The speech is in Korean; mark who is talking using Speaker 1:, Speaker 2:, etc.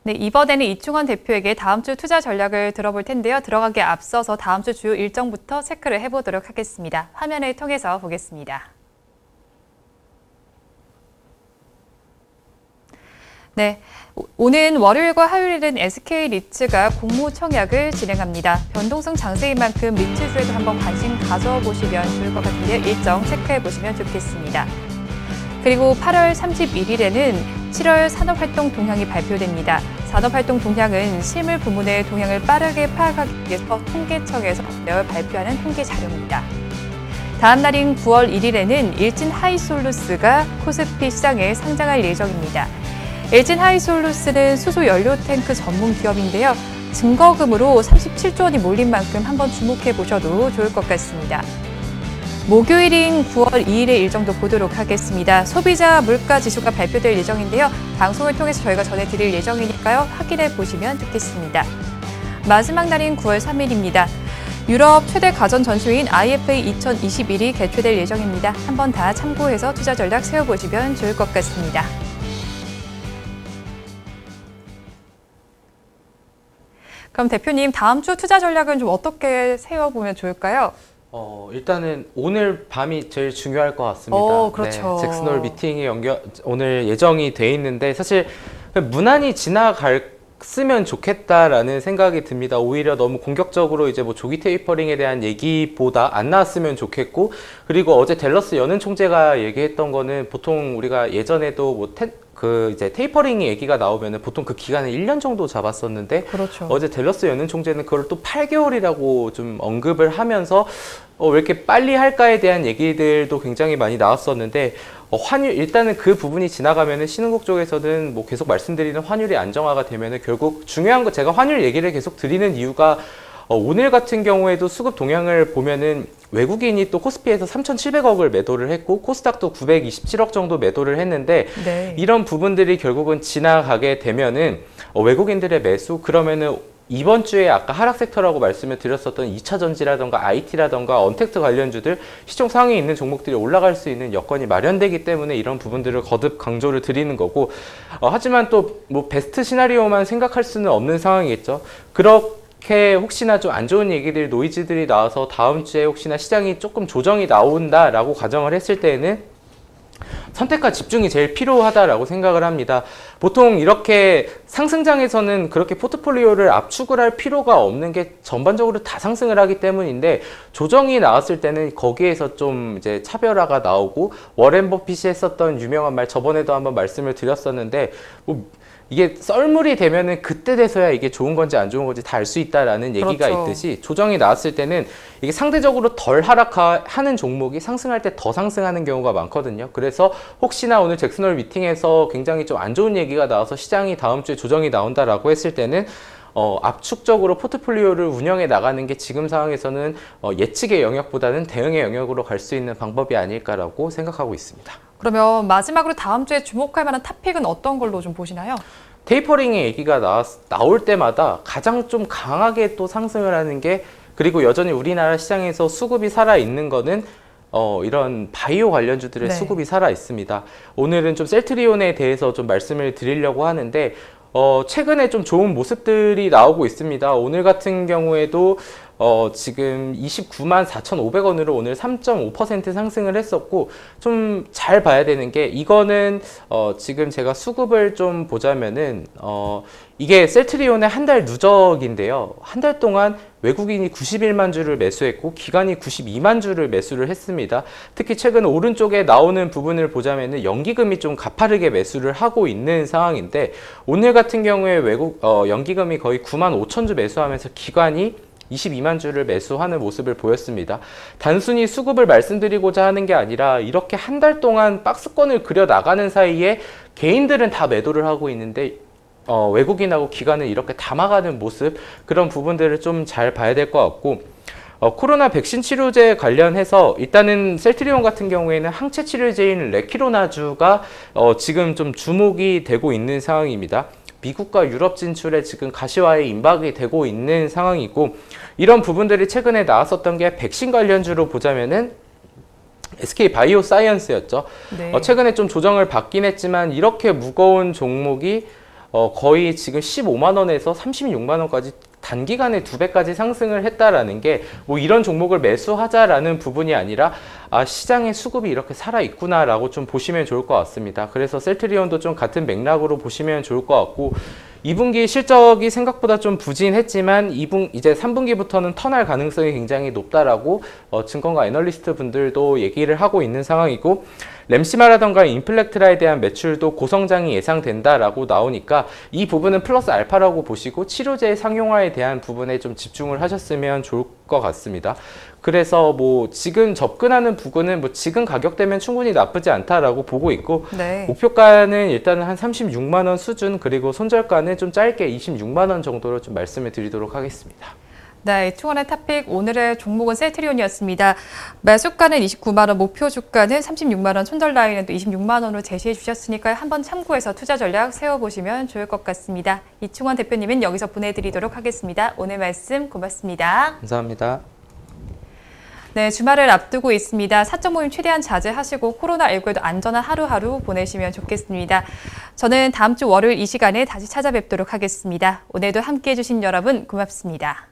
Speaker 1: 네, 이번에는 이충원 대표에게 다음 주 투자 전략을 들어볼 텐데요. 들어가기에 앞서서 다음 주 주요 일정부터 체크를 해보도록 하겠습니다. 화면을 통해서 보겠습니다. 네, 오는 월요일과 화요일은 SK리츠가 공모청약을 진행합니다. 변동성 장세인 만큼 리츠주에도 한번 관심 가져보시면 좋을 것 같은데요. 일정 체크해보시면 좋겠습니다. 그리고 8월 31일에는 7월 산업활동 동향이 발표됩니다. 산업활동 동향은 실물 부문의 동향을 빠르게 파악하기 위해서 통계청에서 매월 발표하는 통계 자료입니다. 다음 날인 9월 1일에는 일진 하이솔루스가 코스피 시장에 상장할 예정입니다. 일진 하이솔루스는 수소 연료 탱크 전문 기업인데요. 증거금으로 37조 원이 몰린 만큼 한번 주목해 보셔도 좋을 것 같습니다. 목요일인 9월 2일의 일정도 보도록 하겠습니다. 소비자 물가 지수가 발표될 예정인데요. 방송을 통해서 저희가 전해드릴 예정이니까요. 확인해 보시면 좋겠습니다. 마지막 날인 9월 3일입니다. 유럽 최대 가전 전시회인 IFA 2021이 개최될 예정입니다. 한번 다 참고해서 투자 전략 세워보시면 좋을 것 같습니다. 그럼 대표님, 다음 주 투자 전략은 좀 어떻게 세워보면 좋을까요?
Speaker 2: 일단은 오늘 밤이 제일 중요할 것 같습니다.
Speaker 1: 그렇죠.
Speaker 2: 네, 잭슨홀 미팅이 오늘 예정이 돼 있는데 사실 무난히 지나갔으면 좋겠다라는 생각이 듭니다. 오히려 너무 공격적으로 이제 뭐 조기 테이퍼링에 대한 얘기보다 안 나왔으면 좋겠고, 그리고 어제 댈러스 연은 총재가 얘기했던 거는 보통 우리가 예전에도 뭐 이제 테이퍼링 얘기가 나오면은 보통 그 기간을 1년 정도 잡았었는데,
Speaker 1: 그렇죠.
Speaker 2: 어제 댈러스 연은 총재는 그걸 또 8개월이라고 좀 언급을 하면서 왜 이렇게 빨리 할까에 대한 얘기들도 굉장히 많이 나왔었는데, 환율, 일단은 그 부분이 지나가면은 신흥국 쪽에서는 뭐 계속 말씀드리는 환율이 안정화가 되면은 결국 중요한 거, 제가 환율 얘기를 계속 드리는 이유가 오늘 같은 경우에도 수급 동향을 보면은 외국인이 또 코스피에서 3,700억을 매도를 했고 코스닥도 927억 정도 매도를 했는데,
Speaker 1: 네.
Speaker 2: 이런 부분들이 결국은 지나가게 되면은 외국인들의 매수, 그러면은 이번 주에 아까 하락 섹터라고 말씀을 드렸었던 2차 전지라던가 IT라던가 언택트 관련주들 시총 상위에 있는 종목들이 올라갈 수 있는 여건이 마련되기 때문에 이런 부분들을 거듭 강조를 드리는 거고, 하지만 또 뭐 베스트 시나리오만 생각할 수는 없는 상황이겠죠. 그렇게 혹시나 좀 안 좋은 얘기들, 노이즈들이 나와서 다음 주에 혹시나 시장이 조금 조정이 나온다라고 가정을 했을 때에는 선택과 집중이 제일 필요하다라고 생각을 합니다. 보통 이렇게 상승장에서는 그렇게 포트폴리오를 압축을 할 필요가 없는 게 전반적으로 다 상승을 하기 때문인데, 조정이 나왔을 때는 거기에서 좀 이제 차별화가 나오고, 워렌 버핏이 했었던 유명한 말, 저번에도 한번 말씀을 드렸었는데, 이게 썰물이 되면은 그때 돼서야 이게 좋은 건지 안 좋은 건지 다 알 수 있다라는 얘기가
Speaker 1: 그렇죠.
Speaker 2: 있듯이, 조정이 나왔을 때는 이게 상대적으로 덜 하락하는 종목이 상승할 때 더 상승하는 경우가 많거든요. 그래서 혹시나 오늘 잭슨홀 미팅에서 굉장히 좀 안 좋은 얘기가 나와서 시장이 다음 주에 조정이 나온다라고 했을 때는 압축적으로 포트폴리오를 운영해 나가는 게 지금 상황에서는 예측의 영역보다는 대응의 영역으로 갈 수 있는 방법이 아닐까라고 생각하고 있습니다.
Speaker 1: 그러면 마지막으로 다음 주에 주목할 만한 탑픽은 어떤 걸로 좀 보시나요?
Speaker 2: 테이퍼링의 얘기가 나올 때마다 가장 좀 강하게 또 상승을 하는 게, 그리고 여전히 우리나라 시장에서 수급이 살아있는 거는 이런 바이오 관련주들의
Speaker 1: 네.
Speaker 2: 수급이 살아 있습니다. 오늘은 좀 셀트리온에 대해서 좀 말씀을 드리려고 하는데, 최근에 좀 좋은 모습들이 나오고 있습니다. 오늘 같은 경우에도 지금 29만 4,500원으로 오늘 3.5% 상승을 했었고, 좀 잘 봐야 되는 게, 이거는 지금 제가 수급을 좀 보자면은 이게 셀트리온의 한 달 누적인데요. 한 달 동안 외국인이 91만 주를 매수했고 기관이 92만 주를 매수를 했습니다. 특히 최근 오른쪽에 나오는 부분을 보자면은 연기금이 좀 가파르게 매수를 하고 있는 상황인데, 오늘 같은 경우에 연기금이 거의 9만 5천 주 매수하면서 기관이 22만 주를 매수하는 모습을 보였습니다. 단순히 수급을 말씀드리고자 하는 게 아니라, 이렇게 한 달 동안 박스권을 그려 나가는 사이에 개인들은 다 매도를 하고 있는데 외국인하고 기관은 이렇게 담아가는 모습, 그런 부분들을 좀 잘 봐야 될 것 같고, 코로나 백신 치료제 관련해서 일단은 셀트리온 같은 경우에는 항체 치료제인 레키로나주가 지금 좀 주목이 되고 있는 상황입니다. 미국과 유럽 진출에 지금 가시화에 임박이 되고 있는 상황이고, 이런 부분들이 최근에 나왔었던 게 백신 관련주로 보자면은 SK 바이오사이언스였죠.
Speaker 1: 네.
Speaker 2: 최근에 좀 조정을 받긴 했지만 이렇게 무거운 종목이 거의 지금 15만 원에서 36만 원까지 단기간에 2배까지 상승을 했다라는 게 뭐 이런 종목을 매수하자라는 부분이 아니라 시장의 수급이 이렇게 살아있구나라고 좀 보시면 좋을 것 같습니다. 그래서 셀트리온도 좀 같은 맥락으로 보시면 좋을 것 같고 2분기 실적이 생각보다 좀 부진했지만 이제 3분기부터는 턴할 가능성이 굉장히 높다라고 증권가 애널리스트 분들도 얘기를 하고 있는 상황이고 램시마라던가 인플렉트라에 대한 매출도 고성장이 예상된다라고 나오니까 이 부분은 플러스 알파라고 보시고 치료제 상용화에 대한 부분에 좀 집중을 하셨으면 좋을 것 같습니다. 그래서 뭐 지금 접근하는 부분은 뭐 지금 가격대면 충분히 나쁘지 않다라고 보고 있고
Speaker 1: 네.
Speaker 2: 목표가는 일단은 한 36만 원 수준 그리고 손절가는 좀 짧게 26만 원 정도로 좀 말씀을 드리도록 하겠습니다.
Speaker 1: 네, 이충원의 탑픽 오늘의 종목은 셀트리온이었습니다. 매수가는 29만 원, 목표 주가는 36만 원, 손절 라인은 또 26만 원으로 제시해 주셨으니까요. 한번 참고해서 투자 전략 세워보시면 좋을 것 같습니다. 이충원 대표님은 여기서 보내드리도록 하겠습니다. 오늘 말씀 고맙습니다.
Speaker 2: 감사합니다.
Speaker 1: 네, 주말을 앞두고 있습니다. 사적 모임 최대한 자제하시고 코로나19에도 안전한 하루하루 보내시면 좋겠습니다. 저는 다음 주 월요일 이 시간에 다시 찾아뵙도록 하겠습니다. 오늘도 함께해 주신 여러분 고맙습니다.